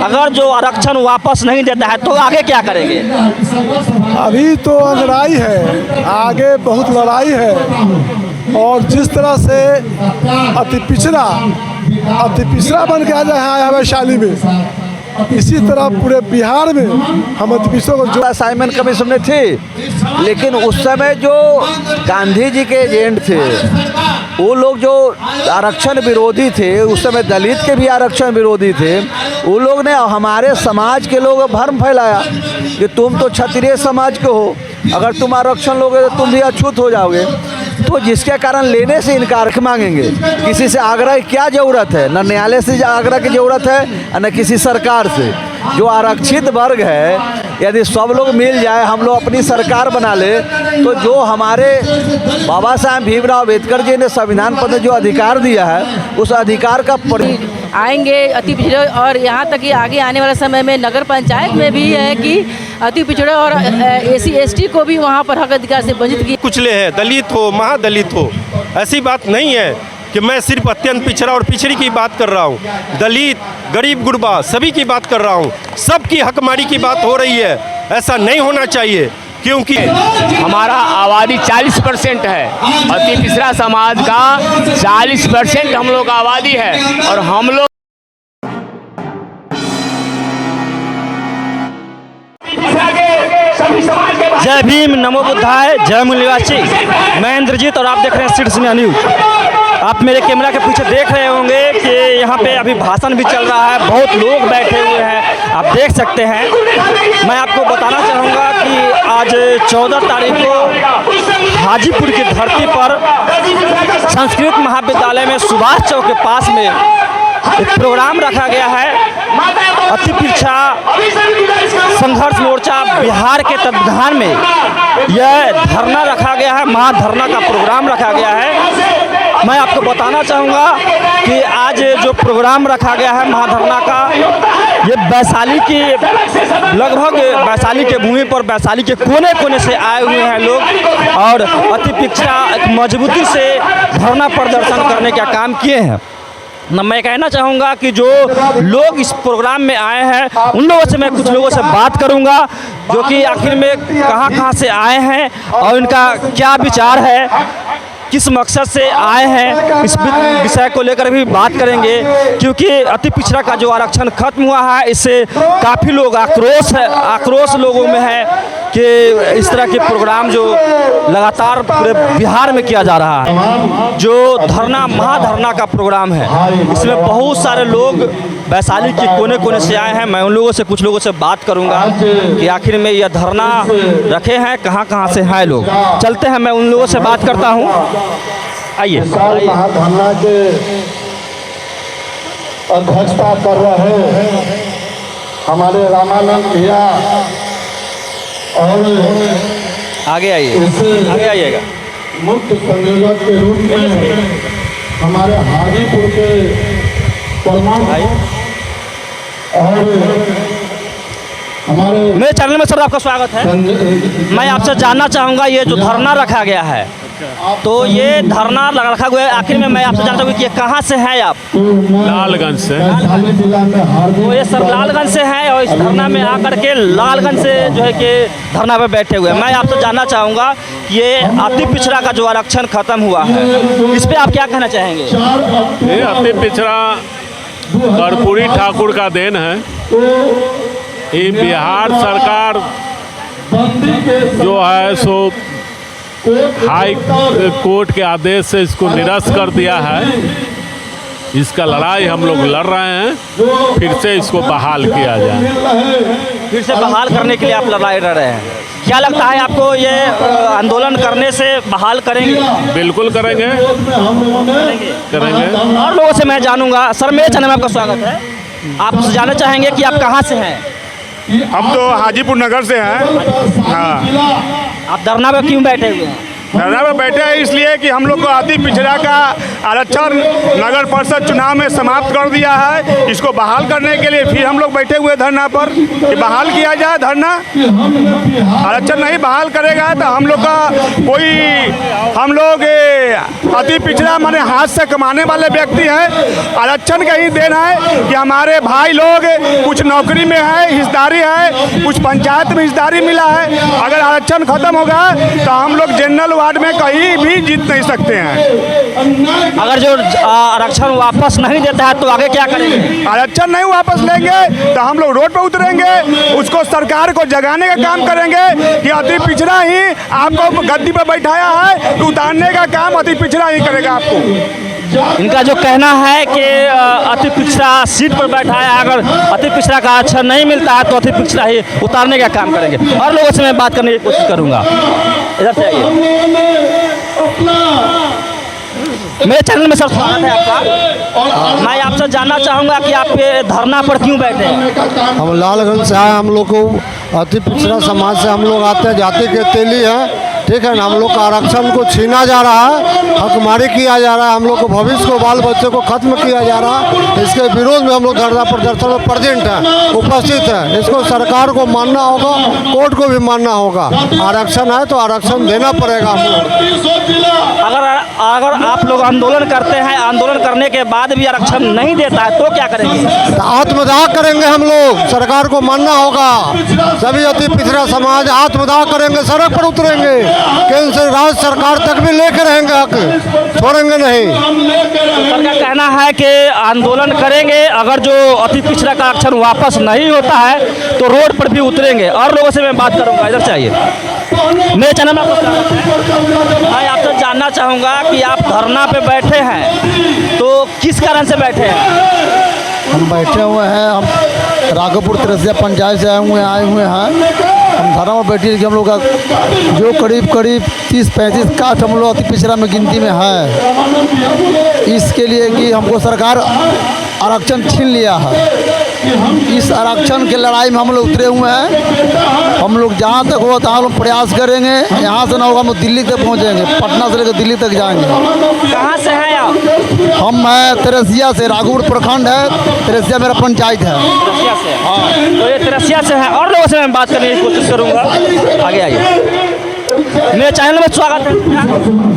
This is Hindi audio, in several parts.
अगर जो आरक्षण वापस नहीं देता है तो आगे क्या करेंगे? अभी तो लड़ाई है, आगे बहुत लड़ाई है। और जिस तरह से अति पिछड़ा बन के आज आया है वैशाली में, इसी तरह पूरे बिहार में हम अति पिछड़ों को जो असाइनमेंट कमीशन में थी, लेकिन उस समय जो गांधी जी के एजेंट थे वो लोग जो आरक्षण विरोधी थे, उस समय दलित के भी आरक्षण विरोधी थे, वो लोग ने हमारे समाज के लोग भ्रम फैलाया कि तुम तो क्षत्रिय समाज के हो, अगर तुम आरक्षण लोगे तो तुम भी अछूत हो जाओगे। तो जिसके कारण लेने से इनकार मांगेंगे। किसी से आग्रह की क्या ज़रूरत है? न न्यायालय से आग्रह की ज़रूरत है न किसी सरकार से। जो आरक्षित वर्ग है, यदि सब लोग मिल जाए, हम लोग अपनी सरकार बना ले, तो जो हमारे बाबा साहब भीमराव अम्बेडकर जी ने संविधान पर जो अधिकार दिया है, उस अधिकार का आएंगे अति पिछड़े। और यहाँ तक कि आगे आने वाले समय में नगर पंचायत में भी है कि अति पिछड़े और SC ST को भी वहाँ पर हक अधिकार से वंचित किया। कुचले हैं, दलित हो, महादलित हो, ऐसी बात नहीं है कि मैं सिर्फ अत्यंत पिछड़ा और पिछड़ी की बात कर रहा हूँ। दलित, गरीब गुरबा सभी की बात कर रहा हूँ। सबकी हकमारी की बात हो रही है। ऐसा नहीं होना चाहिए, क्योंकि हमारा आबादी 40% है। अति पिछड़ा समाज का 40% हम लोग का आबादी है। और हम लोग जय भीम, नमो बुद्धाय, जय मूल निवासी। मैं इंद्रजीत और आप देख रहे हैं सिटी न्यूज़। आप मेरे कैमरा के पीछे देख रहे होंगे कि यहाँ पे अभी भाषण भी चल रहा है, बहुत लोग बैठे हुए हैं, आप देख सकते हैं। मैं आपको बताना चाहूँगा कि आज 14 तारीख को हाजीपुर की धरती पर संस्कृत महाविद्यालय में सुभाष चौक के पास में एक प्रोग्राम रखा गया है। अति पिछड़ा संघर्ष मोर्चा बिहार के तत्वाधान में यह धरना रखा गया है, महाधरना का प्रोग्राम रखा गया है। मैं आपको बताना चाहूँगा कि आज जो प्रोग्राम रखा गया है महाधरना का, ये वैशाली की लगभग वैशाली के भूमि पर वैशाली के कोने कोने से आए हुए हैं लोग और अति पिछड़ा मजबूती से धरना प्रदर्शन करने का काम किए हैं। मैं कहना चाहूँगा कि जो लोग इस प्रोग्राम में आए हैं उन लोगों से मैं कुछ लोगों से बात करूँगा, जो कि आखिर में कहाँ से आए हैं और इनका क्या विचार है, किस मकसद से आए हैं, इस विषय को लेकर भी बात करेंगे। क्योंकि अति पिछड़ा का जो आरक्षण खत्म हुआ है, इससे काफ़ी लोग आक्रोश लोगों में है कि इस तरह के प्रोग्राम जो लगातार पूरे बिहार में किया जा रहा है, जो धरना महाधरना का प्रोग्राम है, इसमें बहुत सारे लोग वैशाली के कोने कोने से आए हैं। मैं उन लोगों से कुछ लोगों से बात करूंगा कि आखिर में यह धरना रखे हैं, कहाँ से हैं लोग। चलते हैं, मैं उन लोगों से बात करता हूं। आइए। धरना के अध्यक्षता कर रहे हमारे रामानंद भैया और आगे आइएगा। मुख्य संयोजक के रूप में हमारे हाजीपुर के और हमारे मेरे चैनल में सर आपका स्वागत है। मैं आपसे जानना चाहूँगा, ये जो धरना रखा गया है, तो ये धरना रखा गया है, आखिर में मैं आपसे जानता हूँ कि ये कहाँ से हैं आप? लालगंज से। तो ये सर लालगंज से हैं और इस धरना में आकर के लालगंज से जो है कि धरना पे बैठे हुए हैं। मैं आपसे जानना चाहूँगा, ये अति पिछड़ा का जो आरक्षण खत्म हुआ है, इस पर आप क्या कहना चाहेंगे? ये अति पिछड़ा कर्पूरी ठाकुर का देन है। ये बिहार सरकार जो है सो हाई कोर्ट के आदेश से इसको निरस्त कर दिया है। इसका लड़ाई हम लोग लड़ रहे हैं, फिर से इसको बहाल किया जाए। फिर से बहाल करने के लिए आप लड़ाई लड़ रहे हैं। क्या लगता है आपको, ये आंदोलन करने से बहाल करेंगे? बिल्कुल करेंगे। और लोगों से मैं जानूंगा। सर, मेरे चैनल में आपका स्वागत है। आप जानना चाहेंगे कि आप कहाँ से हैं? हम तो हाजीपुर नगर से हैं। हाँ। आप धरना पे क्यों बैठे हुए हैं? धरना पर बैठे हैं इसलिए कि हम लोग को अति पिछड़ा का आरक्षण नगर परिषद चुनाव में समाप्त कर दिया है। इसको बहाल करने के लिए फिर हम लोग बैठे हुए धरना पर कि बहाल किया जाए धरना। आरक्षण नहीं बहाल करेगा तो हम लोग का हम लोग अति पिछड़ा माने हाथ से कमाने वाले व्यक्ति हैं। आरक्षण का ही देना है कि हमारे भाई लोग कुछ नौकरी में है, हिस्सेदारी है, कुछ पंचायत में हिस्सेदारी मिला है। अगर आरक्षण खत्म होगा तो हम लोग जनरल वार्ड में कहीं भी जीत नहीं सकते हैं। अगर जो आरक्षण वापस नहीं देता है तो आगे क्या करेंगे? आरक्षण नहीं वापस लेंगे तो हम लोग रोड पर उतरेंगे, उसको सरकार को जगाने का काम करेंगे कि अति पिछड़ा ही आपको गद्दी पर बैठाया है तो उतारने का काम अति पिछड़ा ही करेगा आपको। इनका जो कहना है कि अति पिछड़ा सीट पर बैठा है, अगर अति पिछड़ा का आरक्षण नहीं मिलता है तो अति पिछड़ा ही उतारने का काम करेंगे। और लोगों से मैं बात करने की कोशिश करूंगा। इधर से आइए। मेरे चैनल में सर स्वागत है आपका। मैं आपसे जानना चाहूँगा कि आप ये धरना पर क्यों बैठे हैं? हम लालगंज से आए, हम लोग को अति पिछड़ा समाज से हम लोग आते हैं, जाति के तेली हैं, ठीक है ना। हम लोग का आरक्षण को छीना जा रहा है, हकमारी किया जा रहा है, हम लोग को भविष्य को बाल बच्चों को खत्म किया जा रहा है। इसके विरोध में हम लोग धरना प्रदर्शन में प्रेजेंट हैं, उपस्थित हैं। इसको सरकार को मानना होगा, कोर्ट को भी मानना होगा। आरक्षण है तो आरक्षण देना पड़ेगा हम लोग। अगर आप लोग आंदोलन करते हैं, आंदोलन करने के बाद भी आरक्षण नहीं देता है तो क्या करेंगे? तो आत्मदाह करेंगे हम लोग, सरकार को मानना होगा। सभी अति पिछड़ा समाज आत्मदाह करेंगे, सड़क पर उतरेंगे, केंद्र से राज्य सरकार तक भी लेकर रहेंगे, हक छोड़ेंगे नहीं। सरकार का कहना है कि आंदोलन करेंगे, अगर जो अति पिछड़ा का आरक्षण वापस नहीं होता है तो रोड पर भी उतरेंगे। और लोगों से मैं बात करूंगा। इधर चाहिए मेरे चैनल में आपका स्वागत है। मैं आपसे जानना चाहूँगा कि आप धरना पे बैठे हैं तो किस कारण से बैठे हैं? हम बैठे हुए हैं, हम राघोपुर तिरसिया पंचायत से आए हुए हैं। हम धरना में बैठे कि हम लोग का जो करीब 30-35 कास्ट हम लोग अति पिछड़ा में गिनती में है, इसके लिए कि हमको सरकार आरक्षण छीन लिया है। इस आरक्षण की लड़ाई में हम लोग उतरे हुए हैं। हम लोग जहाँ तक हो तहाँ लोग प्रयास करेंगे। यहाँ से ना होगा हम लोग दिल्ली तक पहुँचेंगे, पटना से लेकर दिल्ली तक जाएंगे। कहाँ से हैं आप? हम हैं तिरसिया से, राघोपुर प्रखंड है, तिरसिया मेरा पंचायत है। तिरसिया से? हाँ, तो ये तिरसिया से है। और लोगों से मैं बात करने की कोशिश करूँगा। आगे आइए। मेरे चैनल में स्वागत है।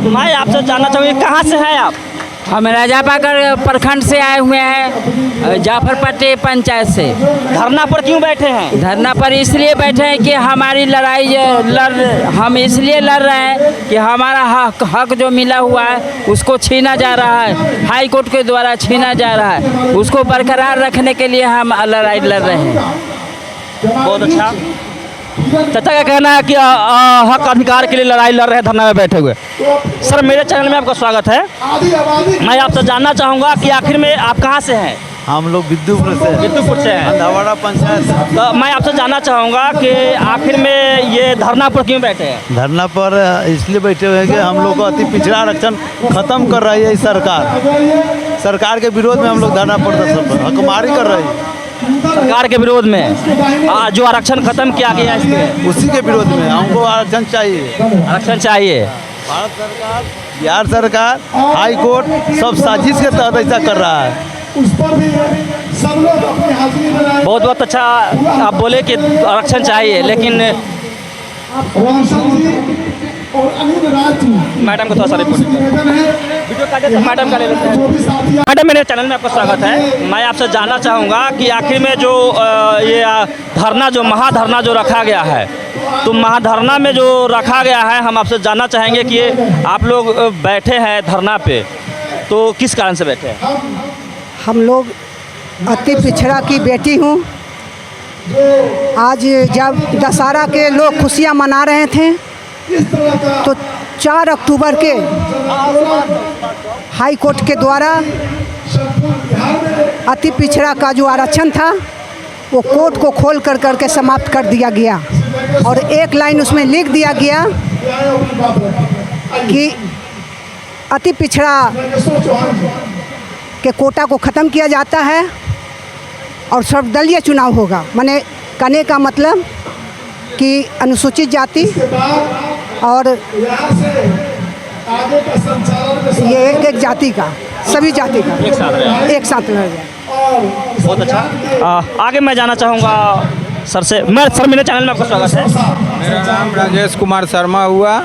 मैं आपसे जानना चाहूँगी कहाँ से हैं आप? हम राजापाकर प्रखंड से आए हुए हैं, जाफरपट्टी पंचायत से। धरना पर क्यों बैठे हैं? धरना पर इसलिए बैठे हैं कि हमारी लड़ाई हम इसलिए लड़ रहे हैं कि हमारा हक जो मिला हुआ है उसको छीना जा रहा है, हाई कोर्ट के द्वारा छीना जा रहा है। उसको बरकरार रखने के लिए हम लड़ाई लड़ रहे हैं। बहुत अच्छा। चाचा का कहना है कि हक अधिकार के लिए लड़ाई लड़ रहे हैं, धरना में बैठे हुए। सर मेरे चैनल में आपका स्वागत है। मैं आपसे जानना चाहूँगा कि आखिर में आप कहाँ से हैं? हम लोग विद्युपुर से हैं, अंधावाड़ा पंचायत से। तो मैं आपसे जानना चाहूँगा कि आखिर में ये धरना पर क्यों बैठे हैं? धरना पर इसलिए बैठे हुए हैं कि हम लोग को अति पिछड़ा आरक्षण खत्म कर रही है सरकार के विरोध में हम लोग धरना प्रदर्शन पर हकमारी कर रही है। सरकार के विरोध में जो आरक्षण खत्म किया गया है उसी के विरोध में हमको आरक्षण चाहिए। आरक्षण चाहिए। भारत सरकार, बिहार सरकार, हाई कोर्ट सब साजिश के तहत ऐसा कर रहा है। बहुत बहुत अच्छा आप बोले कि आरक्षण चाहिए, लेकिन मैडम को थोड़ा सा वीडियो काटे तो मैडम का ले लेते हैं। मैडम मेरे चैनल में आपका स्वागत है। मैं आपसे जानना चाहूँगा कि आखिर में जो ये धरना जो महाधरना जो रखा गया है, तो महाधरना में जो रखा गया है, हम आपसे जानना चाहेंगे कि आप लोग बैठे हैं धरना पे तो किस कारण से बैठे हैं? हम लोग अति पिछड़ा की बेटी हूँ। आज जब दशहरा के लोग खुशियाँ मना रहे थे तो 4 अक्टूबर के हाई कोर्ट के द्वारा अति पिछड़ा का जो आरक्षण था वो कोर्ट को खोल करके समाप्त कर दिया गया। और एक लाइन उसमें लिख दिया गया कि अति पिछड़ा के कोटा को ख़त्म किया जाता है और सर्वदलीय चुनाव होगा। माने कहने का मतलब कि अनुसूचित जाति और ये एक जाति का, सभी जाति का एक साथ रहे। एक साथ रह जाए। बहुत अच्छा। आगे मैं जाना चाहूँगा सर से। सर मेरे चैनल में आपका स्वागत है। मेरा नाम राजेश कुमार शर्मा हुआ।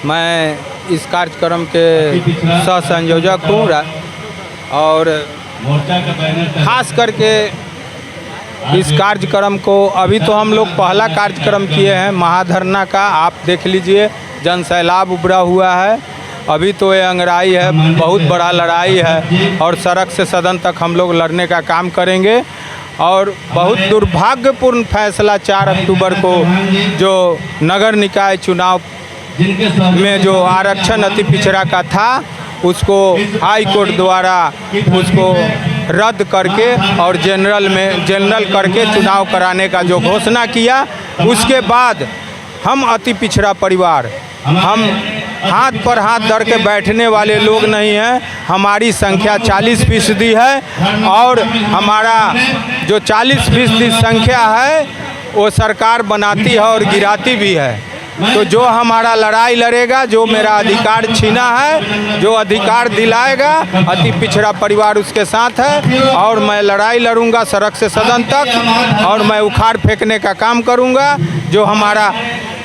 मैं इस कार्यक्रम के सह संयोजक हूँ और खास करके इस कार्यक्रम को अभी तो हम लोग पहला कार्यक्रम किए हैं महाधरना का। आप देख लीजिए जन सैलाब उभरा हुआ है। अभी तो ये अंगड़ाई है, बहुत बड़ा लड़ाई है और सड़क से सदन तक हम लोग लड़ने का काम करेंगे। और बहुत दुर्भाग्यपूर्ण फैसला 4 अक्टूबर को जो नगर निकाय चुनाव में जो आरक्षण अति पिछड़ा का था उसको हाई कोर्ट द्वारा उसको रद्द करके और जनरल करके चुनाव कराने का जो घोषणा किया, उसके बाद हम अति पिछड़ा परिवार, हम हाथ पर हाथ धर के बैठने वाले लोग नहीं हैं। हमारी संख्या 40% है और हमारा जो 40% संख्या है वो सरकार बनाती है और गिराती भी है। तो जो हमारा लड़ाई लड़ेगा, जो मेरा अधिकार छीना है, जो अधिकार दिलाएगा, अति पिछड़ा परिवार उसके साथ है। और मैं लड़ाई लड़ूंगा सड़क से सदन तक और मैं उखाड़ फेंकने का काम करूंगा। जो हमारा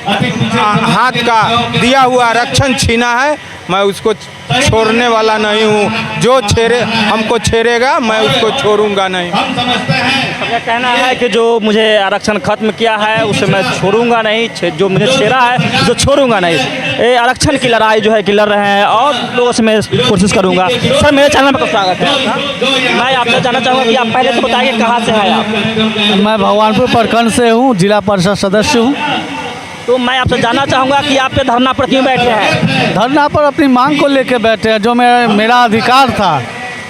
हाथ का दिया हुआ आरक्षण छीना है, मैं उसको छोड़ने वाला नहीं हूँ। जो हमको छेड़ेगा मैं उसको छोड़ूंगा नहीं। मेरा कहना है कि जो मुझे आरक्षण खत्म किया है उसे मैं छोड़ूंगा नहीं, जो मुझे छेड़ा है उसे छोड़ूंगा नहीं। ये आरक्षण की लड़ाई जो है कि लड़ रहे हैं और लोगों से मैं कोशिश करूंगा। सर मेरे चैनल में स्वागत है। मैं आपसे जानना चाहूँगा कि आप पहले तो बताइए कहाँ से हैं आप? मैं भगवानपुर प्रखंड से हूँ, जिला परिषद सदस्य हूँ। तो मैं आपसे जानना चाहूँगा कि आप पे धरना पर क्यों बैठे हैं? धरना पर अपनी मांग को लेकर बैठे हैं। जो मेरा अधिकार था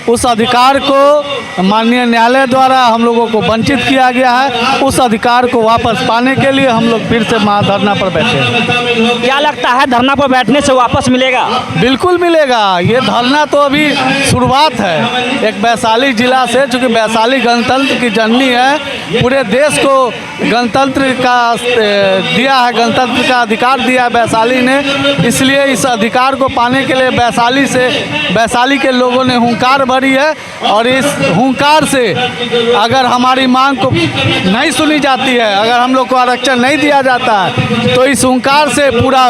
उस अधिकार को माननीय न्यायालय द्वारा हम लोगों को वंचित किया गया है। उस अधिकार को वापस पाने के लिए हम लोग फिर से महाधरना पर बैठे हैं। क्या लगता है धरना पर बैठने से वापस मिलेगा? बिल्कुल मिलेगा। ये धरना तो अभी शुरुआत है। एक वैशाली जिला से, चूँकि वैशाली गणतंत्र की जननी है, पूरे देश को गणतंत्र का दिया है, गणतंत्र का अधिकार दिया है वैशाली ने। इसलिए इस अधिकार को पाने के लिए वैशाली के लोगों ने हुंकार भरी है। और इस हुंकार से अगर हमारी मांग को नहीं सुनी जाती है, अगर हम लोग को आरक्षण नहीं दिया जाता है, तो इस हुंकार से पूरा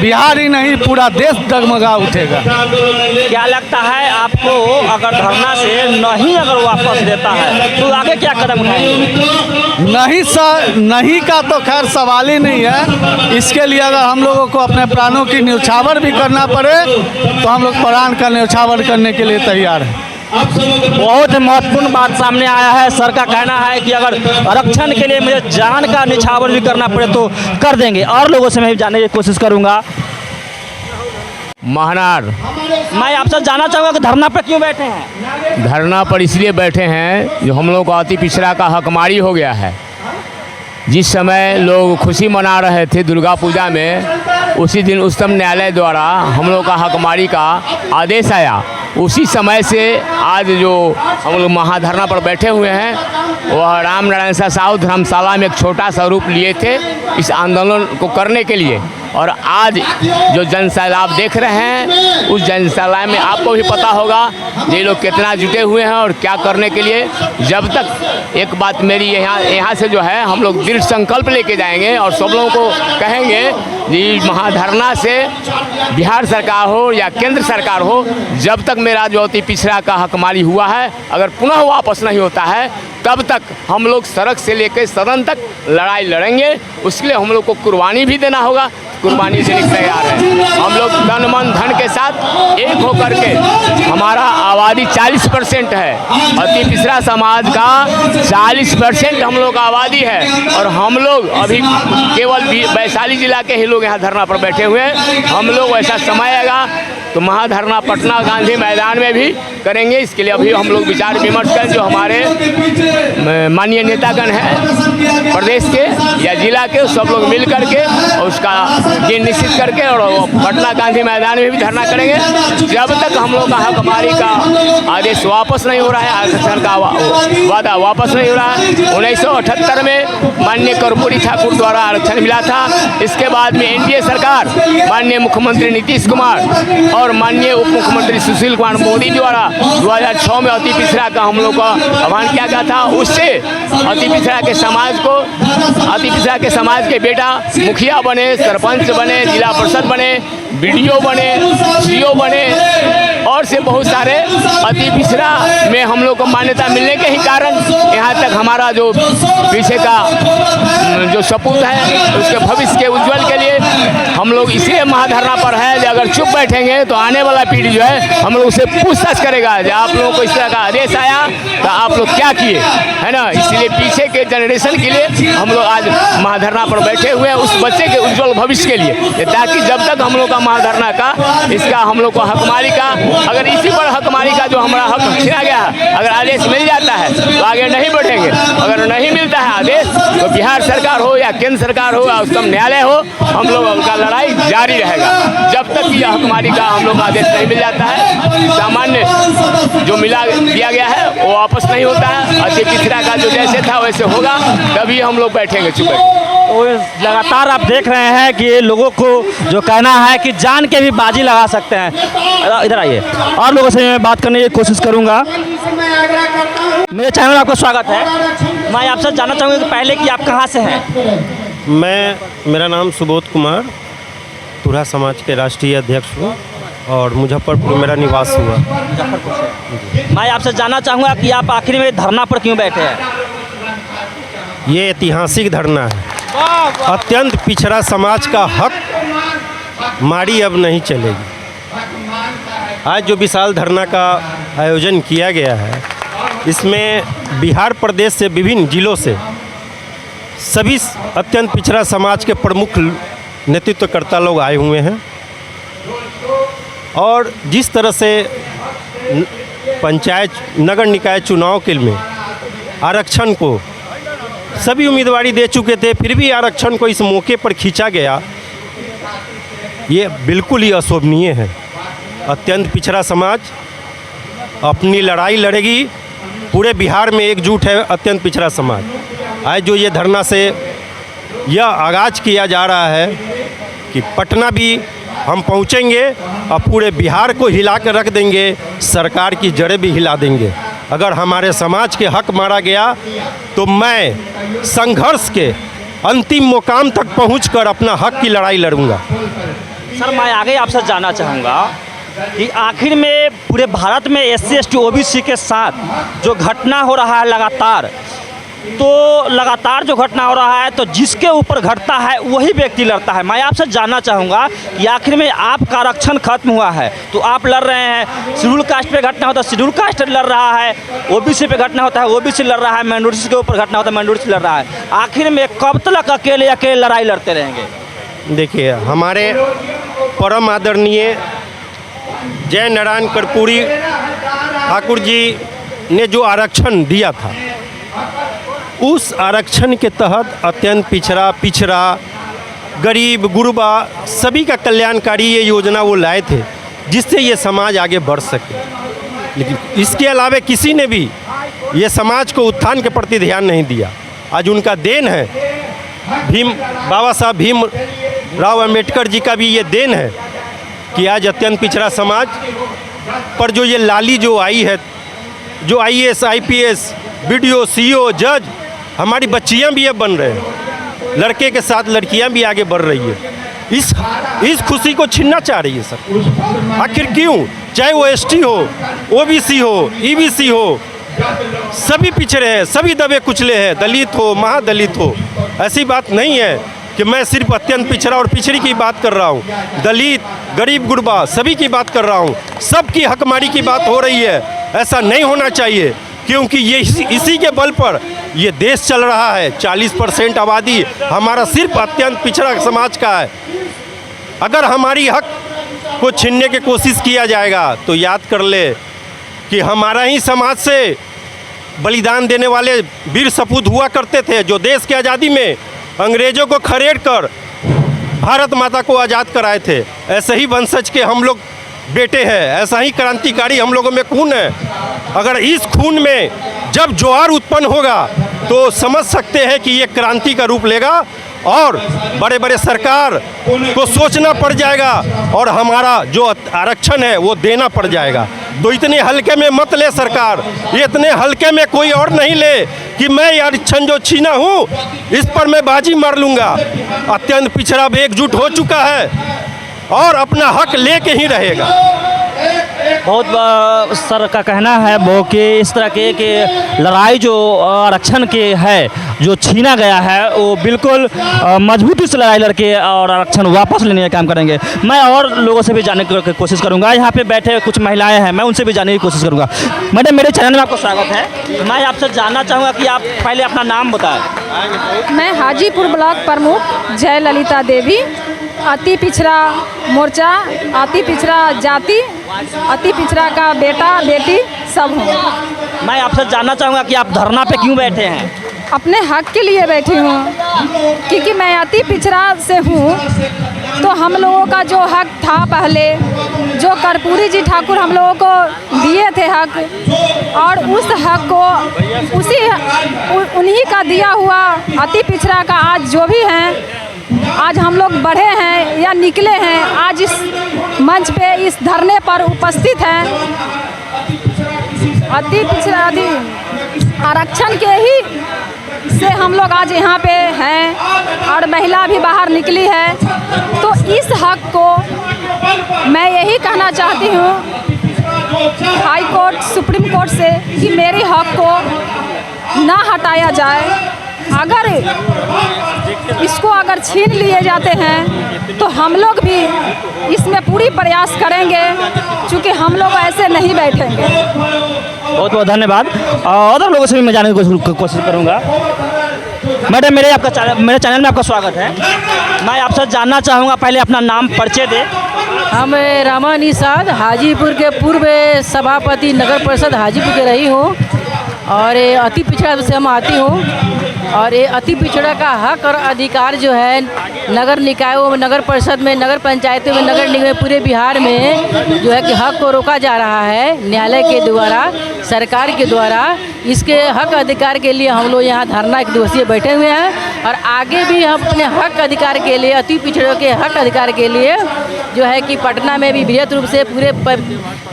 बिहार ही नहीं पूरा देश डगमगा उठेगा। क्या लगता है आपको अगर धरना से नहीं अगर वापस देता है तो आगे क्या कदम उठाएंगे? नहीं का तो खैर सवाल ही नहीं है। इसके लिए अगर हम लोगों को अपने प्राणों की न्यौछावर भी करना पड़े तो हम लोग प्राण का न्यौछावर करने के लिए तैयार हैं। बहुत महत्वपूर्ण बात सामने आया है। सर का कहना है कि अगर आरक्षण के लिए मुझे जान का न्यौछावर भी करना पड़े तो कर देंगे। और लोगों से मैं भी जानने की कोशिश करूंगा। महनार, मैं आपसे जानना चाहूँगा कि धरना पर क्यों बैठे हैं? धरना पर इसलिए बैठे हैं जो हम लोग का अति पिछड़ा का हकमारी हो गया है। जिस समय लोग खुशी मना रहे थे दुर्गा पूजा में, उसी दिन उच्चतम न्यायालय द्वारा हम लोग का हकमारी का आदेश आया। उसी समय से आज जो हम लोग महाधरना पर बैठे हुए हैं, वह राम नारायण साहु धर्मशाला में एक छोटा सा रूप लिए थे इस आंदोलन को करने के लिए। और आज जो जनसैलाब देख रहे हैं, उस जनसैलाब में आपको भी पता होगा ये लोग कितना जुटे हुए हैं और क्या करने के लिए। जब तक एक बात मेरी यहाँ से जो है हम लोग दृढ़ संकल्प लेके जाएंगे और सब लोगों को कहेंगे कि महाधरना से बिहार सरकार हो या केंद्र सरकार हो, जब तक मेरा जो अति पिछड़ा का हकमारी हुआ है अगर पुनः वापस नहीं होता है, तब तक हम लोग सड़क से लेकर सदन तक लड़ाई लड़ेंगे। उसके लिए हम लोग को कुर्बानी भी देना होगा। कुर्बानी देने के तैयार है। हम लोग तन मन धन के साथ एक होकर के, हमारा आबादी 40% है, अति पिछड़ा समाज का 40% हम लोग का आबादी है। और हम लोग अभी केवल वैशाली जिला के ही लोग यहाँ धरना पर बैठे हुए हैं। हम लोग ऐसा समय आएगा तो महाधरना पटना गांधी मैदान में भी करेंगे। इसके लिए अभी हम लोग विचार विमर्श करें, जो हमारे माननीय नेतागण हैं प्रदेश के या जिला के, सब लोग मिल करके और उसका दिन निश्चित करके और पटना गांधी मैदान में भी धरना करेंगे जब तक हम लोग का हकमारी का आदेश वापस नहीं हो रहा है, आरक्षण का वादा वापस नहीं हो रहा है। 1978 में माननीय कर्पूरी ठाकुर द्वारा आरक्षण मिला था। इसके बाद में एनडीए सरकार माननीय मुख्यमंत्री नीतीश कुमार और माननीय उप मुख्यमंत्री सुशील कुमार मोदी द्वारा 2006 में अति पिछड़ा का हम लोग का आह्वान किया गया था। उससे अति पिछड़ा के समाज को, अति पिछड़ा के समाज के बेटा मुखिया बने, सरपंच बने, जिला परिषद बने, बीडीओ बने, सीओ बने और से बहुत सारे अति पिछड़ा में हम लोग को मान्यता मिलने के ही कारण यहाँ तक हमारा जो पीछे का जो सपूत है उसके भविष्य के उज्जवल के लिए हम लोग इसलिए महाधरना पर है। अगर चुप बैठेंगे तो आने वाला पीढ़ी जो है हम लोग उससे पूछताछ करेगा जब आप लोगों को इस तरह का आदेश आया तो आप लोग क्या किए, है ना। इसलिए पीछे के जनरेशन के लिए हम लोग आज महाधरना पर बैठे हुए हैं, उस बच्चे के उज्जवल भविष्य के लिए, ताकि जब तक हम लोग का महाधरना का इसका हम लोग को हकमारी का, अगर इसी पर हकमारी का जो हमारा हक छीना गया है अगर आदेश मिल जाता है तो आगे नहीं बढ़ेंगे। अगर नहीं मिलता है आदेश तो बिहार सरकार हो या केंद्र सरकार हो या उच्चतम न्यायालय हो, हम लोग उनका लड़ाई जारी रहेगा जब तक कि हकमारी का हम लोग आदेश नहीं मिल जाता है। सामान्य जो मिला दिया गया है वो वापस नहीं होता है। अति पिछड़ा का जो जैसे था वैसे होगा, तभी हम लोग बैठेंगे चुप। तो लगातार आप देख रहे हैं कि ये लोगों को जो कहना है कि जान के भी बाजी लगा सकते हैं। इधर आइए, और लोगों से मैं बात करने की कोशिश करूंगा। मेरे चैनल में आपका स्वागत है। मैं आपसे जानना चाहूँगा कि पहले कि आप कहाँ से हैं। मेरा नाम सुबोध कुमार, तुरा समाज के राष्ट्रीय अध्यक्ष हूँ और मुजफ्फरपुर मेरा निवास हुआ। मैं आपसे जानना चाहूँगा कि आप आखिर में धरना पर क्यों बैठे हैं। ये ऐतिहासिक धरना है। अत्यंत पिछड़ा समाज का हक मारी अब नहीं चलेगी। आज जो विशाल धरना का आयोजन किया गया है, इसमें बिहार प्रदेश से विभिन्न जिलों से सभी अत्यंत पिछड़ा समाज के प्रमुख नेतृत्वकर्ता लोग आए हुए हैं और जिस तरह से पंचायत नगर निकाय चुनाव के में आरक्षण को सभी उम्मीदवारी दे चुके थे, फिर भी आरक्षण को इस मौके पर खींचा गया, ये बिल्कुल ही अशोभनीय है। अत्यंत पिछड़ा समाज अपनी लड़ाई लड़ेगी, पूरे बिहार में एकजुट है अत्यंत पिछड़ा समाज। आज जो ये धरना से यह आगाज किया जा रहा है कि पटना भी हम पहुंचेंगे और पूरे बिहार को हिला कर रख देंगे, सरकार की जड़ें भी हिला देंगे। अगर हमारे समाज के हक मारा गया तो मैं संघर्ष के अंतिम मुकाम तक पहुंचकर अपना हक की लड़ाई लड़ूंगा। सर, मैं आगे आपसे जानना चाहूँगा कि आखिर में पूरे भारत में SC ST OBC के साथ जो घटना हो रहा है लगातार जो घटना हो रहा है, तो जिसके ऊपर घटता है वही व्यक्ति लड़ता है। मैं आपसे जानना चाहूँगा कि आखिर में आपका आरक्षण खत्म हुआ है तो आप लड़ रहे हैं, शेड्यूल कास्ट पे घटना होता है शेड्यूल कास्ट लड़ रहा है, OBC पे घटना होता है OBC लड़ रहा है, माइनॉरिटी के ऊपर घटना होता है माइनॉरिटी लड़ रहा है। आखिर में कब तक अकेले लड़ाई लड़ते रहेंगे। देखिए, हमारे परम आदरणीय जय नारायण कर्पूरी ठाकुर जी ने जो आरक्षण दिया था, उस आरक्षण के तहत अत्यंत पिछड़ा गरीब गुरबा सभी का कल्याणकारी ये योजना वो लाए थे, जिससे ये समाज आगे बढ़ सके। लेकिन इसके अलावा किसी ने भी ये समाज को उत्थान के प्रति ध्यान नहीं दिया। आज उनका देन है, बाबा साहब भीमराव अंबेडकर जी का भी ये देन है कि आज अत्यंत पिछड़ा समाज पर जो ये लाली जो आई है, जो IAS IPS BDO CO जज, हमारी बच्चियां भी अब बन रहे हैं, लड़के के साथ लड़कियां भी आगे बढ़ रही है। इस खुशी को छीनना चाह रही है सर। आखिर क्यों? चाहे वो ST हो, OBC हो, EBC हो, सभी पिछड़े हैं, सभी दबे कुचले हैं, दलित हो, महादलित हो। ऐसी बात नहीं है कि मैं सिर्फ अत्यंत पिछड़ा और पिछड़ी की बात कर रहा हूँ, दलित गरीब गुरबा सभी की बात कर रहा हूँ। सबकी हकमारी की बात हो रही है। ऐसा नहीं होना चाहिए, क्योंकि ये इसी के बल पर ये देश चल रहा है। 40% आबादी हमारा सिर्फ अत्यंत पिछड़ा समाज का है। अगर हमारी हक को छीनने की कोशिश किया जाएगा तो याद कर ले कि हमारा ही समाज से बलिदान देने वाले वीर सपूत हुआ करते थे, जो देश की आज़ादी में अंग्रेज़ों को खदेड़ कर भारत माता को आज़ाद कराए थे। ऐसे ही वंशज के हम लोग बेटे हैं, ऐसा ही क्रांतिकारी हम लोगों में खून है। अगर इस खून में जब ज्वार उत्पन्न होगा तो समझ सकते हैं कि ये क्रांति का रूप लेगा और बड़े बड़े सरकार को सोचना पड़ जाएगा और हमारा जो आरक्षण है वो देना पड़ जाएगा। तो इतने हल्के में मत ले सरकार, इतने हल्के में कोई और नहीं ले कि मैं आरक्षण जो छीना हूँ इस पर मैं बाजी मार लूँगा। अत्यंत पिछड़ा एकजुट हो चुका है और अपना हक लेके ही रहेगा। बहुत सर का कहना है वो कि इस तरह के लड़ाई जो आरक्षण के है जो छीना गया है वो बिल्कुल मजबूती से लड़ाई लड़के और आरक्षण वापस लेने का काम करेंगे। मैं और लोगों से भी जानने की कोशिश करूंगा। यहाँ पे बैठे कुछ महिलाएं हैं, मैं उनसे भी जानने की कोशिश करूंगा। मैडम, मेरे चैनल में आपका स्वागत है। मैं आपसे जानना चाहूँगा कि आप पहले अपना नाम बताएं। मैं हाजीपुर ब्लॉक प्रमुख जय ललिता देवी, अति पिछड़ा मोर्चा, अति पिछड़ा जाति, अति पिछड़ा का बेटा बेटी सब हूँ। मैं आपसे जानना चाहूँगा कि आप धरना पे क्यों बैठे हैं? अपने हक के लिए बैठी हूँ, क्योंकि मैं अति पिछड़ा से हूँ। तो हम लोगों का जो हक था पहले, जो कर्पूरी जी ठाकुर हम लोगों को दिए थे हक, और उस हक को उन्हीं का दिया हुआ अति पिछड़ा का आज जो भी हैं, आज हम लोग बढ़े हैं या निकले हैं, आज इस मंच पे इस धरने पर उपस्थित हैं, अति पिछड़ा आरक्षण के ही से हम लोग आज यहाँ पे हैं और महिला भी बाहर निकली है। तो इस हक को मैं यही कहना चाहती हूँ हाई कोर्ट, सुप्रीम कोर्ट से कि मेरे हक को ना हटाया जाए। अगर इसको अगर छीन लिए जाते हैं तो हम लोग भी इसमें पूरी प्रयास करेंगे, क्योंकि हम लोग ऐसे नहीं बैठेंगे। बहुत बहुत धन्यवाद। और लोगों से भी मैं जानने की कोशिश करूंगा। मैडम, मेरे चैनल में आपका स्वागत है। मैं आपसे जानना चाहूँगा, पहले अपना नाम परिचय दें। हम रामा निषाद हाजीपुर के पूर्व सभापति नगर परिषद हाजीपुर के रही हूँ और अति पिछड़ा से हम आती हूँ। और ये अति पिछड़ा का हक और अधिकार जो है नगर निकायों में, नगर परिषद में, नगर पंचायतों में, नगर निगम में, पूरे बिहार में जो है कि हक को रोका जा रहा है न्यायालय के द्वारा, सरकार के द्वारा। इसके हक अधिकार के लिए हम लोग यहाँ धरना एक दिवसीय बैठे हुए हैं और आगे भी हम अपने हक अधिकार के लिए, अति पिछड़ों के हक अधिकार के लिए जो है कि पटना में भी बृहत रूप से पूरे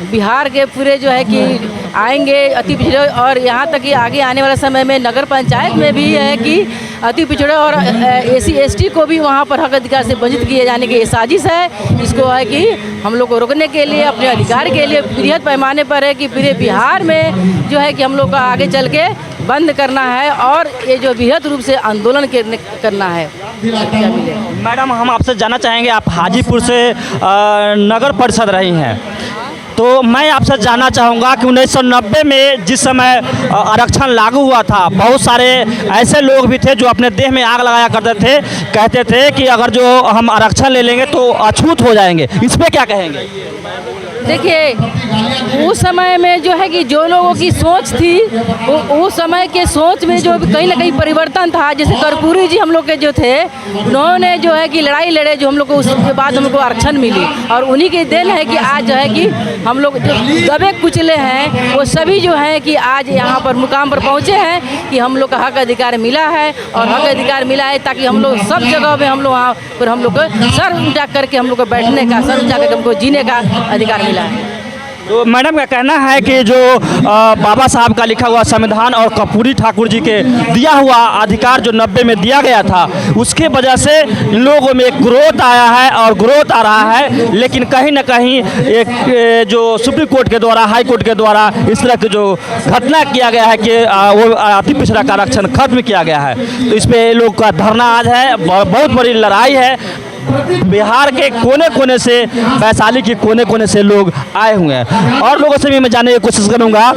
बिहार के पूरे जो है कि आएंगे अति पिछड़े। और यहाँ तक कि आगे आने वाले समय में नगर पंचायत में भी है कि अति पिछड़े और SC ST को भी वहाँ पर हक अधिकार से वंचित किए जाने की साजिश है। इसको है कि हम लोग को रोकने के लिए, अपने अधिकार के लिए बृहत पैमाने पर है कि पूरे बिहार में जो है कि हम लोग का आगे चल के बंद करना है और ये जो बृहत रूप से आंदोलन करना है। मैडम, हम आपसे जानना चाहेंगे, आप हाजीपुर से नगर परिषद रही हैं, तो मैं आपसे जानना चाहूँगा कि 1990 में जिस समय आरक्षण लागू हुआ था, बहुत सारे ऐसे लोग भी थे जो अपने देह में आग लगाया करते थे, कहते थे कि अगर जो हम आरक्षण ले लेंगे तो अछूत हो जाएंगे। इस पर क्या कहेंगे? देखिए, उस समय में जो है कि जो लोगों की सोच थी, उस समय के सोच में जो कहीं ना कहीं परिवर्तन था। जैसे कर्पूरी जी हम लोग के जो थे, उन्होंने जो है कि लड़ाई लड़े, जो हम लोग को उसके बाद हम लोग को आरक्षण मिली और उन्हीं के देन है कि आज जो है कि हम लोग जो दबे कुचले हैं वो सभी जो है कि आज यहाँ पर मुकाम पर पहुँचे हैं कि हम लोग का हक अधिकार मिला है। और हक अधिकार मिला है ताकि हम लोग सब जगह में हम लोग वहाँ पर हम लोग को सर ऊँचा करके हम लोग को बैठने का, सर ऊँचा करके हमको जीने का अधिकार मिला है। तो मैडम का कहना है कि जो बाबा साहब का लिखा हुआ संविधान और कर्पूरी ठाकुर जी के दिया हुआ अधिकार जो 90 में दिया गया था, उसके वजह से लोगों में एक ग्रोथ आया है और ग्रोथ आ रहा है। लेकिन कहीं ना कहीं एक जो सुप्रीम कोर्ट के द्वारा, हाई कोर्ट के द्वारा इस तरह की जो घटना किया गया है कि वो अति पिछड़ा का आरक्षण खत्म किया गया है। तो इस पर लोग का धरना आज है, बहुत बड़ी लड़ाई है। बिहार के कोने कोने से, वैशाली के कोने कोने से लोग आए हुए हैं। और लोगों से भी मैं जानने की कोशिश करूंगा।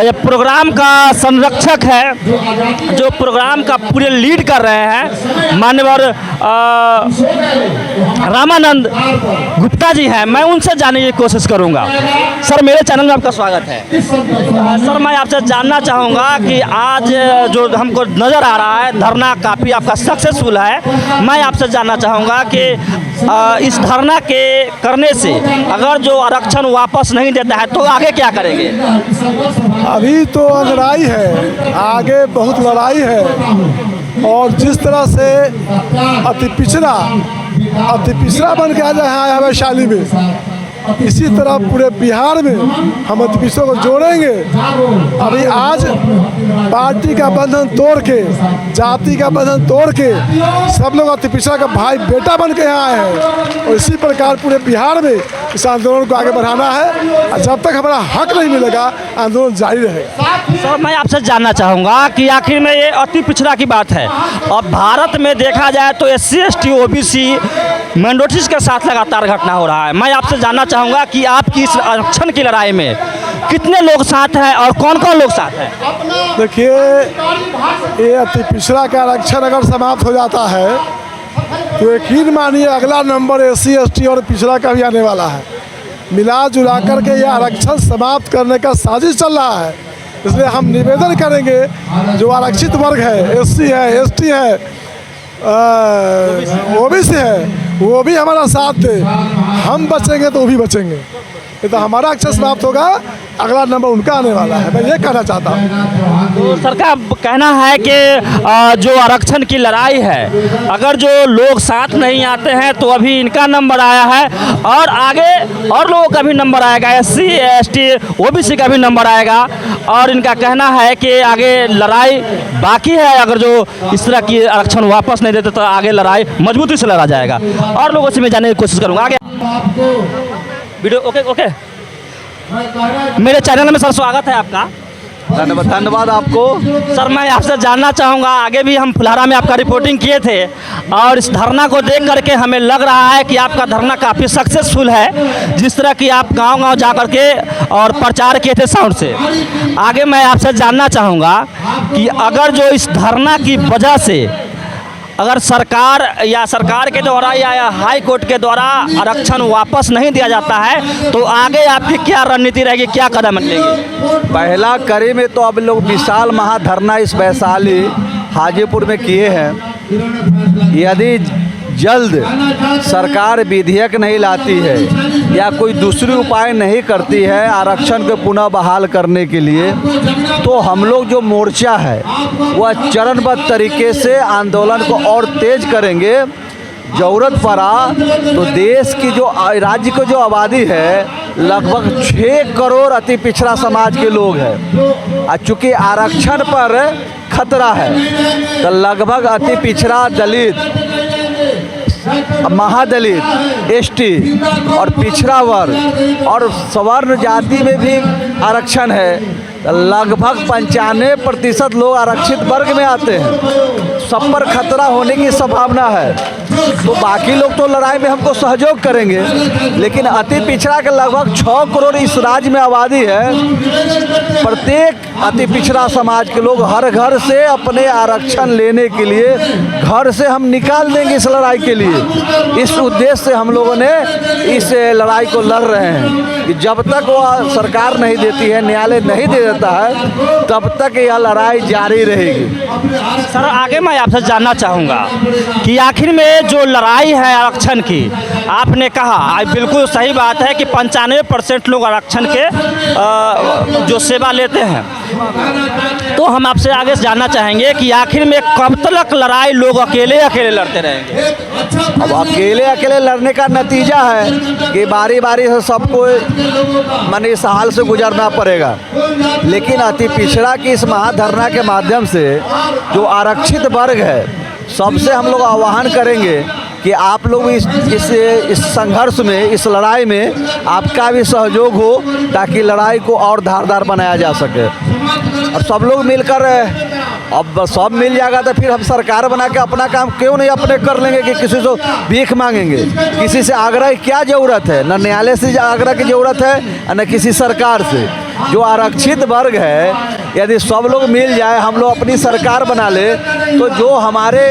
ये प्रोग्राम का संरक्षक है, जो प्रोग्राम का पूरे लीड कर रहे हैं, मान्यवर रामानंद गुप्ता जी हैं। मैं उनसे जानने की कोशिश करूंगा। सर, मेरे चैनल में आपका स्वागत है। सर, मैं आपसे जानना चाहूँगा कि आज जो हमको नज़र आ रहा है धरना काफ़ी आपका सक्सेसफुल है। मैं आपसे जानना चाहूँगा कि इस धरना के करने से अगर जो आरक्षण वापस नहीं देता है तो आगे क्या करेंगे? अभी तो लड़ाई है, आगे बहुत लड़ाई है। और जिस तरह से अति पिछड़ा बन के आ जाए है वैशाली में, इसी तरह पूरे बिहार में हम अति पिछड़ों को जोड़ेंगे। अभी आज पार्टी का बंधन तोड़ के, जाति का बंधन तोड़ के सब लोग अति पिछड़ा का भाई बेटा बन के यहाँ आए हैं। और इसी प्रकार पूरे बिहार में इस आंदोलन को आगे बढ़ाना है। और जब तक हमारा हक नहीं मिलेगा आंदोलन जारी रहेगा। सर, मैं आपसे जानना चाहूँगा कि आखिर में ये अति पिछड़ा की बात है। अब भारत में देखा जाए तो SC ST OBC माइनॉरिटीज के साथ लगातार घटना हो रहा है। मैं आपसे जानना चाहूँगा कि आपकी इस आरक्षण की लड़ाई में कितने लोग साथ हैं और कौन कौन लोग साथ हैं? देखिए, ये अति पिछड़ा का आरक्षण अगर समाप्त हो जाता है तो यकीन मानिए अगला नंबर SC ST और पिछड़ा का भी आने वाला है। मिला जुला करके ये आरक्षण समाप्त करने का साजिश चल रहा है। इसलिए हम निवेदन करेंगे, जो आरक्षित वर्ग है, SC है, ST है, OBC है, वो भी हमारा साथ दे। हम बचेंगे तो वो भी बचेंगे। ये तो हमारा आरक्षण समाप्त होगा, अगला नंबर उनका आने वाला है। मैं ये कहना चाहता हूँ। तो सर का कहना है कि जो आरक्षण की लड़ाई है, अगर जो लोग साथ नहीं आते हैं तो अभी इनका नंबर आया है और आगे और लोगों का भी नंबर आएगा, SC ST OBC का भी नंबर आएगा। और इनका कहना है कि आगे लड़ाई बाकी है। अगर जो इस तरह की आरक्षण वापस नहीं देते तो आगे लड़ाई मजबूती से लड़ा जाएगा। और लोगों से मैं जानने की कोशिश करूँगा। आगे वीडियो ओके। मेरे चैनल में सर स्वागत है आपका। धन्यवाद आपको। सर, मैं आपसे जानना चाहूँगा, आगे भी हम फुलहारा में आपका रिपोर्टिंग किए थे और इस धरना को देख करके हमें लग रहा है कि आपका धरना काफ़ी सक्सेसफुल है। जिस तरह की आप गांव-गांव जा करके और प्रचार किए थे साउंड से, आगे मैं आपसे जानना चाहूँगा कि अगर जो इस धरना की वजह से अगर सरकार के द्वारा या हाई कोर्ट के द्वारा आरक्षण वापस नहीं दिया जाता है तो आगे आपकी क्या रणनीति रहेगी, क्या कदम लेंगे? पहला कड़ी में तो अब लोग विशाल महाधरना इस वैशाली हाजीपुर में किए हैं। यदि जल्द सरकार विधेयक नहीं लाती है या कोई दूसरी उपाय नहीं करती है आरक्षण को पुनः बहाल करने के लिए, तो हम लोग जो मोर्चा है वह चरणबद्ध तरीके से आंदोलन को और तेज करेंगे। ज़रूरत पड़ा तो देश की जो राज्य की जो आबादी है लगभग 6 करोड़ अति पिछड़ा समाज के लोग हैं। और चूँकि आरक्षण पर खतरा है तो लगभग अति पिछड़ा, दलित, महादलित, ST और पिछड़ा वर्ग और सवर्ण जाति में भी आरक्षण है। लगभग 95% लोग आरक्षित वर्ग में आते हैं। सब पर खतरा होने की संभावना है। तो बाकी लोग तो लड़ाई में हमको सहयोग करेंगे, लेकिन अति पिछड़ा के लगभग 6 करोड़ इस राज्य में आबादी है। प्रत्येक अति पिछड़ा समाज के लोग हर घर से अपने आरक्षण लेने के लिए घर से हम निकाल देंगे इस लड़ाई के लिए। इस उद्देश्य से हम लोगों ने इस लड़ाई को लड़ रहे हैं कि जब तक वह सरकार नहीं देती है, न्यायालय नहीं दे देता है, तब तक यह लड़ाई जारी रहेगी। सर, आगे मैं आपसे जानना चाहूँगा कि आखिर में जो लड़ाई है आरक्षण की, आपने कहा बिल्कुल सही बात है कि 95% लोग आरक्षण के जो सेवा लेते हैं। तो हम आपसे आगे से जानना चाहेंगे कि आखिर में कब तक लड़ाई लोग अकेले लड़ते रहेंगे? अब अकेले लड़ने का नतीजा है कि बारी बारी से सबको माने इस हाल से गुजरना पड़ेगा। लेकिन अति पिछड़ा की इस महाधरना के माध्यम से जो आरक्षित वर्ग है, सबसे हम लोग आह्वान करेंगे कि आप लोग इस संघर्ष में, इस लड़ाई में आपका भी सहयोग हो ताकि लड़ाई को और धारदार बनाया जा सके। और सब लोग मिलकर अब सब मिल जाएगा तो फिर हम सरकार बना के अपना काम क्यों नहीं अपने कर लेंगे कि किसी से भीख मांगेंगे। किसी से आग्रह की क्या ज़रूरत है, न न्यायालय से आग्रह की ज़रूरत है न किसी सरकार से। जो आरक्षित वर्ग है, यदि सब लोग मिल जाए, हम लोग अपनी सरकार बना ले, तो जो हमारे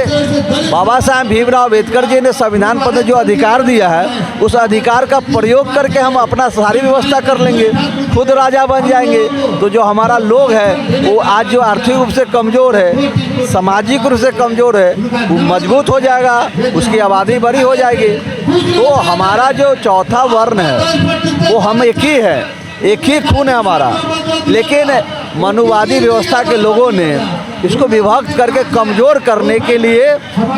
बाबा साहब भीमराव अम्बेडकर जी ने संविधान पर जो अधिकार दिया है, उस अधिकार का प्रयोग करके हम अपना सारी व्यवस्था कर लेंगे, खुद राजा बन जाएंगे। तो जो हमारा लोग है वो आज जो आर्थिक रूप से कमज़ोर है, सामाजिक रूप से कमज़ोर है, वो मजबूत हो जाएगा, उसकी आबादी बड़ी हो जाएगी। तो हमारा जो चौथा वर्ण है वो हम एक ही है, एक ही खून है हमारा। लेकिन मनुवादी व्यवस्था के लोगों ने इसको विभक्त करके कमज़ोर करने के लिए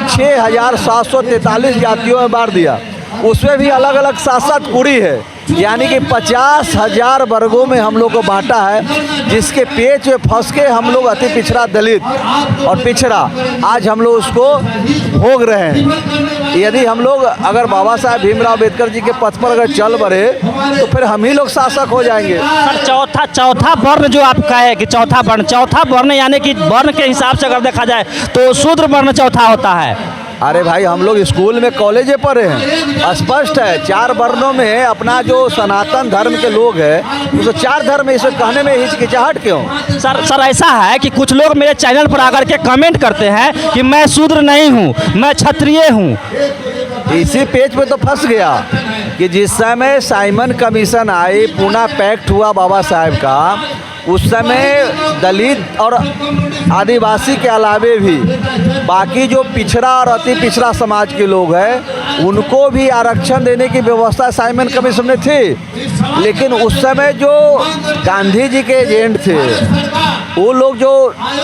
6,743 जातियों में बांट दिया। उसमें भी अलग अलग 7-7 कुड़ी है, यानी कि 50,000 वर्गों में हम लोग को बांटा है, जिसके पेच में फंस के हम लोग अति पिछड़ा, दलित और पिछड़ा आज हम लोग उसको भोग रहे हैं। यदि हम लोग अगर बाबा साहब भीमराव अम्बेडकर जी के पथ पर अगर चल बढ़े तो फिर हम ही लोग शासक हो जाएंगे। सर, चौथा वर्ण जो आप कहे कि चौथा वर्ण यानी कि वर्ण के हिसाब से अगर देखा जाए तो शूद्र वर्ण चौथा होता है। अरे भाई, हम लोग स्कूल में कॉलेज पढ़े हैं, स्पष्ट है 4 वर्णों में अपना जो सनातन धर्म के लोग हैं तो 4 धर्म है, इसे कहने में हिचकिचाहट क्यों? सर ऐसा है कि कुछ लोग मेरे चैनल पर आकर के कमेंट करते हैं कि मैं शूद्र नहीं हूँ, मैं क्षत्रिय हूँ। इसी पेज पे तो फंस गया कि जिस समय साइमन कमीशन आई, पूना पैक्ट हुआ बाबा साहब का, उस समय दलित और आदिवासी के अलावे भी बाकी जो पिछड़ा और अति पिछड़ा समाज के लोग हैं उनको भी आरक्षण देने की व्यवस्था साइमन कमीशन में थी। लेकिन उस समय जो गांधी जी के एजेंट थे, वो लोग जो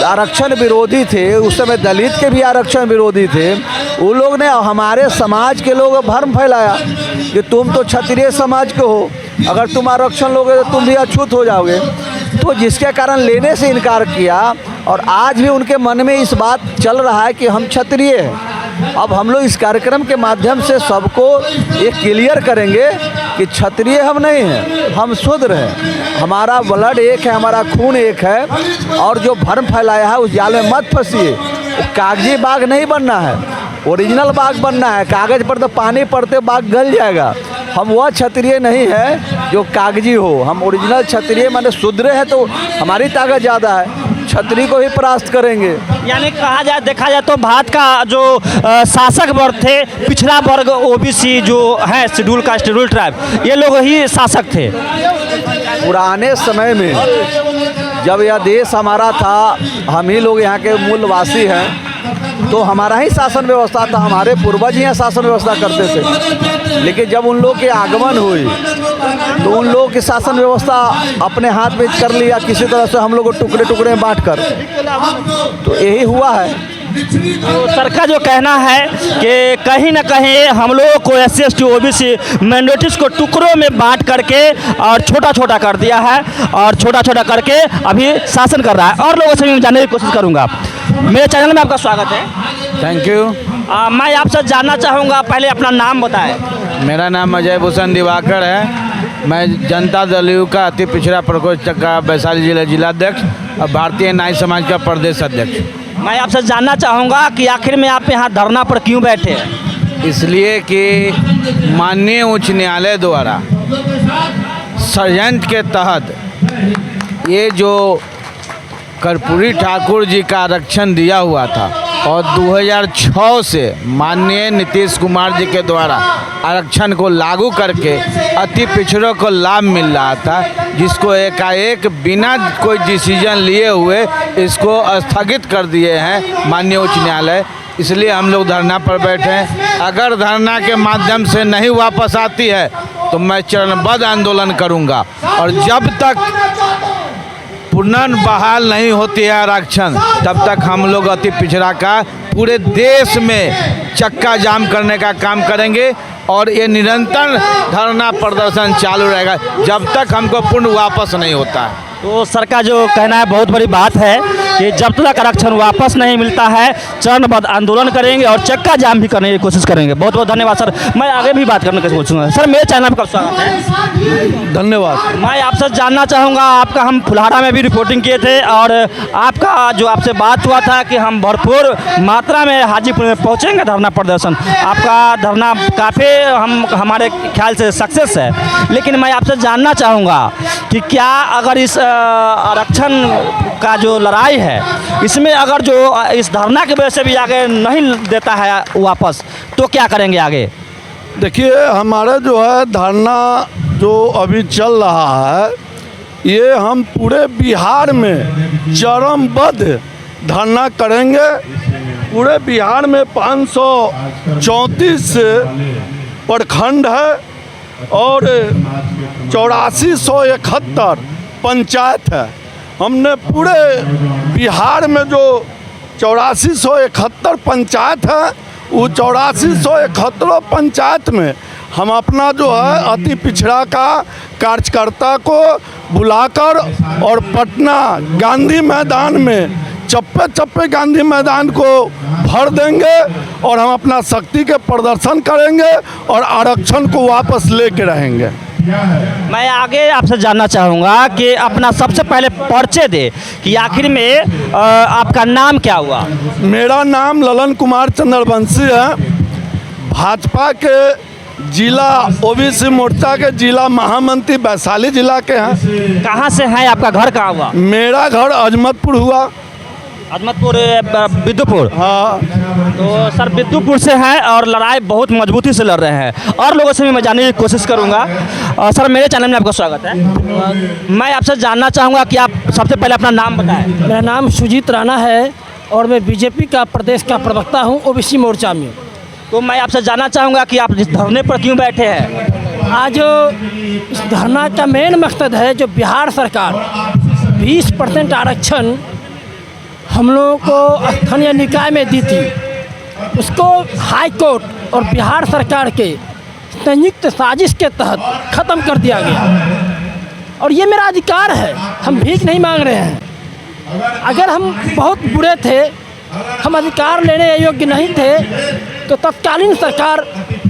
आरक्षण विरोधी थे, उस समय दलित के भी आरक्षण विरोधी थे, वो लोग ने हमारे समाज के लोग भ्रम फैलाया कि तुम तो क्षत्रिय समाज के हो, अगर तुम आरक्षण लोगे तो तुम भी अछूत हो जाओगे। तो जिसके कारण लेने से इनकार किया और आज भी उनके मन में इस बात चल रहा है कि हम क्षत्रिय हैं। अब हम लोग इस कार्यक्रम के माध्यम से सबको ये क्लियर करेंगे कि क्षत्रिय हम नहीं हैं, हम शूद्र हैं, हमारा ब्लड एक है, हमारा खून एक है। और जो भ्रम फैलाया है उस जाल में मत फंसिए। कागजी बाघ नहीं बनना है, ओरिजिनल बाघ बनना है। कागज़ पर तो पानी पड़ते बाघ गल जाएगा। हम वह क्षत्रिय नहीं है जो कागजी हो, हम ओरिजिनल क्षत्रिय माने शूद्र है, तो हमारी ताकत ज़्यादा है, क्षत्रिय को ही परास्त करेंगे। यानी कहा जाए, देखा जाए तो भारत का जो शासक वर्ग थे, पिछड़ा वर्ग ओबीसी जो है, शेड्यूल कास्ट, शेड्यूल ट्राइब, ये लोग ही शासक थे। पुराने समय में जब यह देश हमारा था, हम ही लोग यहाँ के मूलवासी हैं, तो हमारा ही शासन व्यवस्था था, हमारे पूर्वज यहाँ शासन व्यवस्था करते थे। लेकिन जब उन लोग के आगमन हुई तो उन लोगों की शासन व्यवस्था अपने हाथ में कर लिया, किसी तरह से हम लोग को टुकड़े टुकड़े में बांट कर, तो यही हुआ है। तो सर का जो कहना है कि कहीं ना कहीं हम लोगों को SC/ST OBC माइनॉरिटीज़ को टुकड़ों में बांट करके और छोटा छोटा कर दिया है, और छोटा छोटा करके अभी शासन कर रहा है। और लोगों से भी जानने की कोशिश करूँगा। मेरे चैनल में आपका स्वागत है। Thank you. मैं आपसे जानना चाहूँगा, पहले अपना नाम बताएं। मेरा नाम अजय भूषण दिवाकर है। मैं जनता दल यू का अति पिछड़ा प्रकोष्ठ का वैशाली जिलाध्यक्ष और भारतीय नाई समाज का प्रदेश अध्यक्ष। मैं आपसे जानना चाहूँगा कि आखिर में आप यहाँ धरना पर क्यों बैठे हैं? इसलिए कि माननीय उच्च न्यायालय द्वारा षड्यंत्र के तहत ये जो कर्पूरी ठाकुर जी का आरक्षण दिया हुआ था और 2006 से माननीय नीतीश कुमार जी के द्वारा आरक्षण को लागू करके अति पिछड़ों को लाभ मिल रहा था, जिसको एकाएक बिना कोई डिसीजन लिए हुए इसको स्थगित कर दिए हैं माननीय उच्च न्यायालय। इसलिए हम लोग धरना पर बैठे हैं। अगर धरना के माध्यम से नहीं वापस आती है तो मैं चरणबद्ध आंदोलन करूंगा, और जब तक पुनर्बहाल नहीं होती है आरक्षण, तब तक हम लोग अति पिछड़ा का पूरे देश में चक्का जाम करने का काम करेंगे। और ये निरंतर धरना प्रदर्शन चालू रहेगा जब तक हमको पूर्ण वापस नहीं होता है। तो सर का जो कहना है बहुत बड़ी बात है कि जब तक आरक्षण वापस नहीं मिलता है चरणबद्ध आंदोलन करेंगे और चक्का जाम भी करने की कोशिश करेंगे। बहुत बहुत धन्यवाद सर। मैं आगे भी बात करने की सोचूंगा। सर मेरे चैनल पर स्वागत है। धन्यवाद। मैं आपसे जानना चाहूँगा, आपका हम फुलहारा में भी रिपोर्टिंग किए थे और आपका जो आपसे बात हुआ था कि हम भरपूर मात्रा में हाजीपुर में पहुँचेंगे धरना प्रदर्शन। आपका धरना काफ़ी हमारे ख्याल से सक्सेस है, लेकिन मैं आपसे जानना चाहूँगा कि क्या अगर इस आरक्षण का जो लड़ाई है इसमें अगर जो इस धरना की वजह से भी आगे नहीं देता है वापस, तो क्या करेंगे आगे? देखिए, हमारा जो है धरना जो अभी चल रहा है, ये हम पूरे बिहार में चरणबद्ध धरना करेंगे। पूरे बिहार में 534 प्रखंड है और 8471 पंचायत है। हमने पूरे बिहार में जो 8471 पंचायत है, वो 8471 पंचायत में हम अपना जो है अति पिछड़ा का कार्यकर्ता को बुलाकर और पटना गांधी मैदान में चप्पे चप्पे गांधी मैदान को भर देंगे और हम अपना शक्ति के प्रदर्शन करेंगे और आरक्षण को वापस लेके रहेंगे। मैं आगे आपसे जानना चाहूँगा कि अपना सबसे पहले परिचय दे कि आखिर में आपका नाम क्या हुआ? मेरा नाम ललन कुमार चंद्रवंशी है। भाजपा के जिला ओबीसी मोर्चा के जिला महामंत्री वैशाली जिला के हैं। कहाँ से हैं? आपका घर कहाँ हुआ? मेरा घर अजमतपुर हुआ। अजमतपुर बिद्दुपुर? हाँ। तो सर बिद्दुपुर से हैं और लड़ाई बहुत मजबूती से लड़ रहे हैं और लोगों से भी मैं जानने की कोशिश करूंगा। सर मेरे चैनल में आपका स्वागत है। मैं आपसे जानना चाहूँगा कि आप सबसे पहले अपना नाम बताएं। मेरा नाम सुजीत राणा है और मैं बीजेपी का प्रदेश का प्रवक्ता हूँ ओबीसी मोर्चा में। तो मैं आपसे जानना चाहूँगा कि आप इस धरने पर क्यों बैठे हैं? आज इस धरना का मेन मकसद है जो बिहार सरकार 20% आरक्षण हम लोगों को स्थानीय निकाय में दी थी, उसको हाई कोर्ट और बिहार सरकार के संयुक्त साजिश के तहत ख़त्म कर दिया गया। और ये मेरा अधिकार है, हम भीख नहीं मांग रहे हैं। अगर हम बहुत बुरे थे, हम अधिकार लेने योग्य नहीं थे, तो तत्कालीन सरकार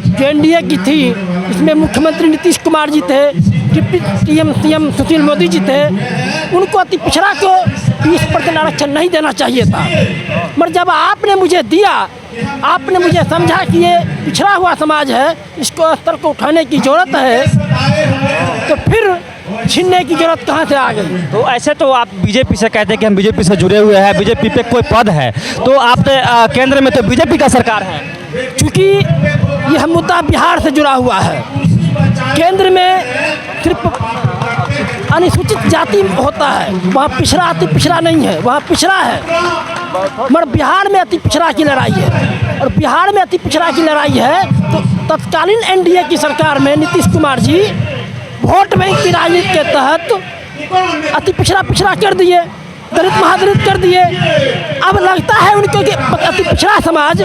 जो एनडीए की थी, इसमें मुख्यमंत्री नीतीश कुमार जी थे, डिप्टी सीएम सुशील मोदी जी थे, उनको अति पिछड़ा को 20% आरक्षण नहीं देना चाहिए था। मगर जब आपने मुझे दिया, आपने मुझे समझा कि ये पिछड़ा हुआ समाज है, इसको स्तर को उठाने की ज़रूरत है, तो फिर छीनने की जरूरत कहाँ से आ गई? तो ऐसे तो आप बीजेपी से कहते हैं कि हम बीजेपी से जुड़े हुए हैं, बीजेपी पे कोई पद है, तो आप केंद्र में तो बीजेपी का सरकार है। चूँकि यह मुद्दा बिहार से जुड़ा हुआ है, केंद्र में सिर्फ अनुसूचित जाति होता है, वहाँ पिछड़ा अति पिछड़ा नहीं है, वहाँ पिछड़ा है। मगर बिहार में अति पिछड़ा की लड़ाई है, और बिहार में अति पिछड़ा की लड़ाई है तो तत्कालीन एनडीए की सरकार में नीतीश कुमार जी वोट बैंक की राजनीति के तहत अति पिछड़ा कर दिए, दलित महादलित कर दिए। अब लगता है उनको कि अति पिछड़ा समाज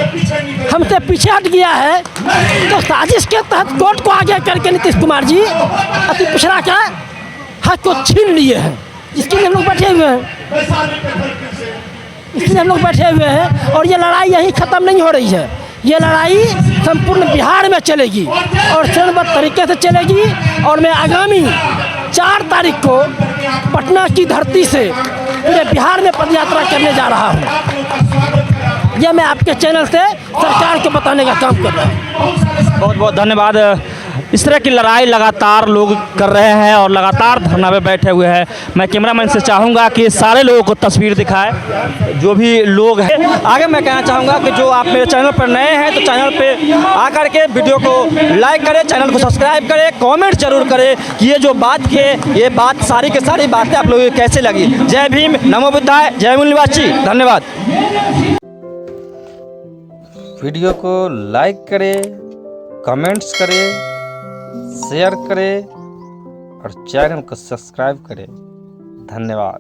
हमसे पीछे हट गया है, तो साजिश के तहत कोर्ट को आगे करके नीतीश कुमार जी अति पिछड़ा का हक को छीन लिए हैं, जिसके लिए हम लोग बैठे हुए हैं। इसलिए हम लोग बैठे हुए हैं और ये लड़ाई यहीं ख़त्म नहीं हो रही है, ये लड़ाई संपूर्ण बिहार में चलेगी और चरणबद्ध तरीके से चलेगी। और मैं आगामी 4 तारीख को पटना की धरती से पूरे बिहार में पदयात्रा करने जा रहा हूँ। यह मैं आपके चैनल से सरकार को बताने का काम कर रहा हूँ। बहुत बहुत धन्यवाद। इस तरह की लड़ाई लगातार लोग कर रहे हैं और लगातार धरना पे बैठे हुए हैं। मैं कैमरामैन से चाहूँगा कि सारे लोगों को तस्वीर दिखाए, जो भी लोग हैं। आगे मैं कहना चाहूँगा कि जो आप मेरे चैनल पर नए हैं तो चैनल पे आकर के वीडियो को लाइक करें, चैनल को सब्सक्राइब करें, कमेंट जरूर करें कि ये जो बात की ये बात सारी की सारी बातें आप लोगों को कैसे लगी। जय भीम, नमो बुद्धाय, जय मूल निवासी, धन्यवाद। वीडियो को लाइक करें, कमेंट्स करें, शेयर करें और चैनल को सब्सक्राइब करें। धन्यवाद।